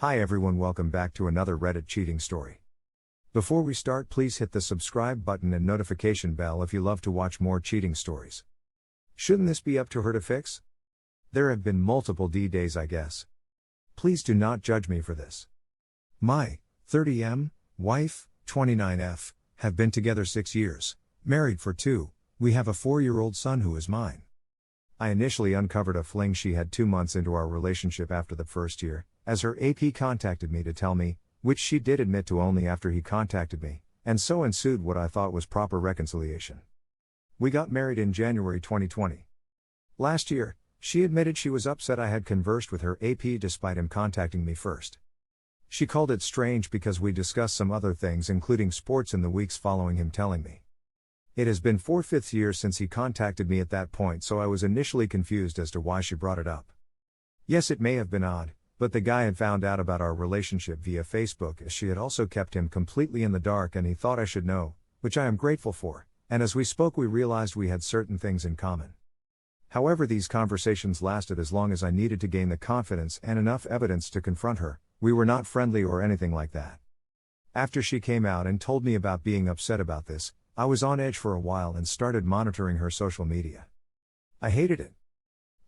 Hi everyone, welcome back to another Reddit cheating story. Before we start, please hit the subscribe button and notification bell if you love to watch more cheating stories. Shouldn't this be up to her to fix? There have been multiple D-days, I guess. Please do not judge me for this. My 30M, wife, 29F, have been together 6 years, married for 2, we have a 4-year-old son who is mine. I initially uncovered a fling she had 2 months into our relationship after the first year, as her AP contacted me to tell me, which she did admit to only after he contacted me, and so ensued what I thought was proper reconciliation. We got married in January 2020. Last year, she admitted she was upset I had conversed with her AP despite him contacting me first. She called it strange because we discussed some other things including sports in the weeks following him telling me. It has been 4/5 years since he contacted me at that point, so I was initially confused as to why she brought it up. Yes, it may have been odd, but the guy had found out about our relationship via Facebook, as she had also kept him completely in the dark, and he thought I should know, which I am grateful for, and as we spoke we realized we had certain things in common. However, these conversations lasted as long as I needed to gain the confidence and enough evidence to confront her. We were not friendly or anything like that. After she came out and told me about being upset about this, I was on edge for a while and started monitoring her social media. I hated it.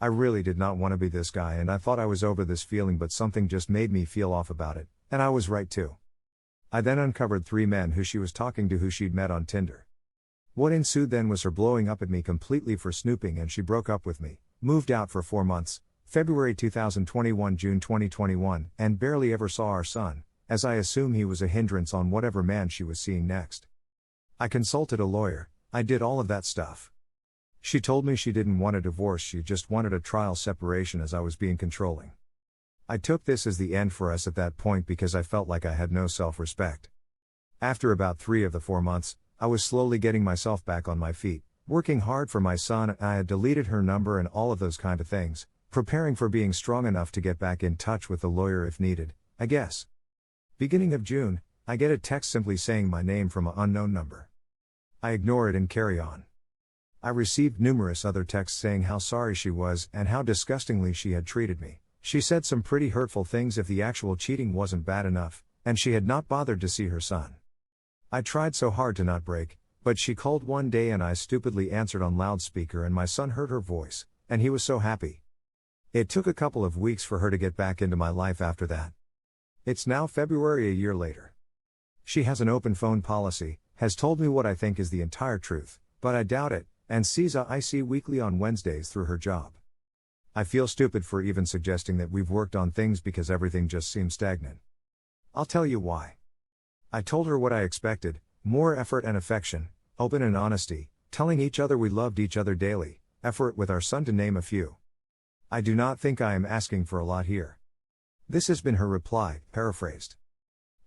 I really did not want to be this guy, and I thought I was over this feeling, but something just made me feel off about it, and I was right too. I then uncovered 3 men who she was talking to who she'd met on Tinder. What ensued then was her blowing up at me completely for snooping, and she broke up with me, moved out for 4 months, February 2021, June 2021, and barely ever saw our son, as I assume he was a hindrance on whatever man she was seeing next. I consulted a lawyer, I did all of that stuff. She told me she didn't want a divorce, she just wanted a trial separation as I was being controlling. I took this as the end for us at that point because I felt like I had no self-respect. After about 3 of the 4 months, I was slowly getting myself back on my feet, working hard for my son, and I had deleted her number and all of those kind of things, preparing for being strong enough to get back in touch with the lawyer if needed, I guess. Beginning of June, I get a text simply saying my name from an unknown number. I ignore it and carry on. I received numerous other texts saying how sorry she was and how disgustingly she had treated me. She said some pretty hurtful things if the actual cheating wasn't bad enough, and she had not bothered to see her son. I tried so hard to not break, but she called one day and I stupidly answered on loudspeaker, and my son heard her voice, and he was so happy. It took a couple of weeks for her to get back into my life after that. It's now February, a year later. She has an open phone policy, has told me what I think is the entire truth, but I doubt it, and sees I see weekly on Wednesdays through her job. I feel stupid for even suggesting that we've worked on things because everything just seems stagnant. I'll tell you why. I told her what I expected, more effort and affection, open and honesty, telling each other we loved each other daily, effort with our son to name a few. I do not think I am asking for a lot here. This has been her reply, paraphrased.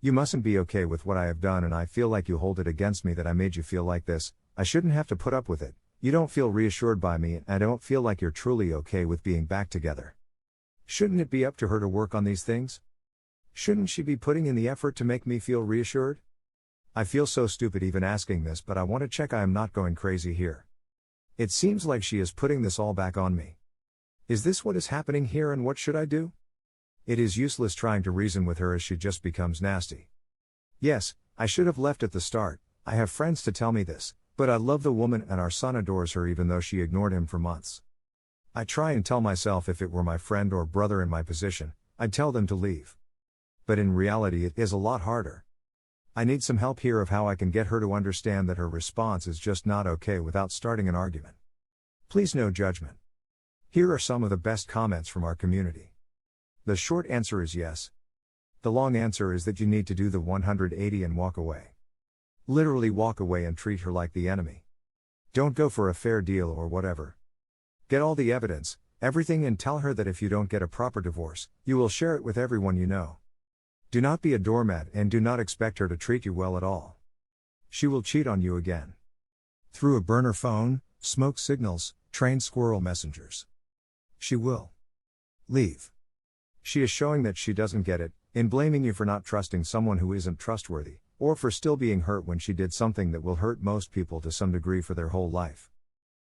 You mustn't be okay with what I have done, and I feel like you hold it against me that I made you feel like this. I shouldn't have to put up with it. You don't feel reassured by me, and I don't feel like you're truly okay with being back together. Shouldn't it be up to her to work on these things? Shouldn't she be putting in the effort to make me feel reassured? I feel so stupid even asking this, but I want to check I am not going crazy here. It seems like she is putting this all back on me. Is this what is happening here, and what should I do? It is useless trying to reason with her as she just becomes nasty. Yes, I should have left at the start. I have friends to tell me this. But I love the woman and our son adores her even though she ignored him for months. I try and tell myself if it were my friend or brother in my position, I'd tell them to leave. But in reality it is a lot harder. I need some help here of how I can get her to understand that her response is just not okay without starting an argument. Please no judgment. Here are some of the best comments from our community. The short answer is yes. The long answer is that you need to do the 180 and walk away. Literally walk away and treat her like the enemy. Don't go for a fair deal or whatever. Get all the evidence, everything, and tell her that if you don't get a proper divorce, you will share it with everyone you know. Do not be a doormat and do not expect her to treat you well at all. She will cheat on you again. Through a burner phone, smoke signals, trained squirrel messengers. She will leave. She is showing that she doesn't get it, in blaming you for not trusting someone who isn't trustworthy, or for still being hurt when she did something that will hurt most people to some degree for their whole life.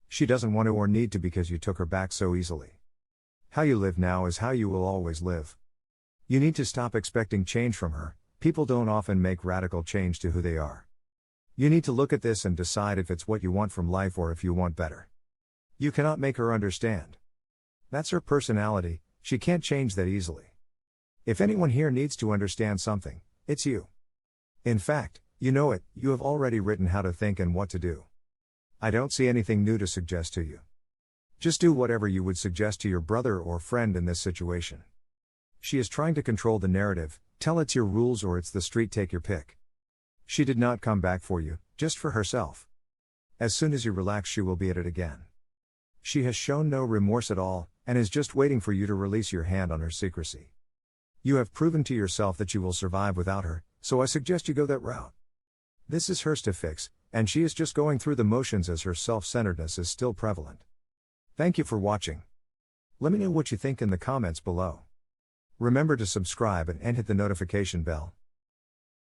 She doesn't want to or need to because you took her back so easily. How you live now is how you will always live. You need to stop expecting change from her. People don't often make radical change to who they are. You need to look at this and decide if it's what you want from life or if you want better. You cannot make her understand. That's her personality, she can't change that easily. If anyone here needs to understand something, it's you. In fact, you know it, you have already written how to think and what to do. I don't see anything new to suggest to you. Just do whatever you would suggest to your brother or friend in this situation. She is trying to control the narrative, tell it's your rules or it's the street, take your pick. She did not come back for you, just for herself. As soon as you relax, she will be at it again. She has shown no remorse at all, and is just waiting for you to release your hand on her secrecy. You have proven to yourself that you will survive without her, so I suggest you go that route. This is hers to fix, and she is just going through the motions as her self-centeredness is still prevalent. Thank you for watching. Let me know what you think in the comments below. Remember to subscribe and hit the notification bell.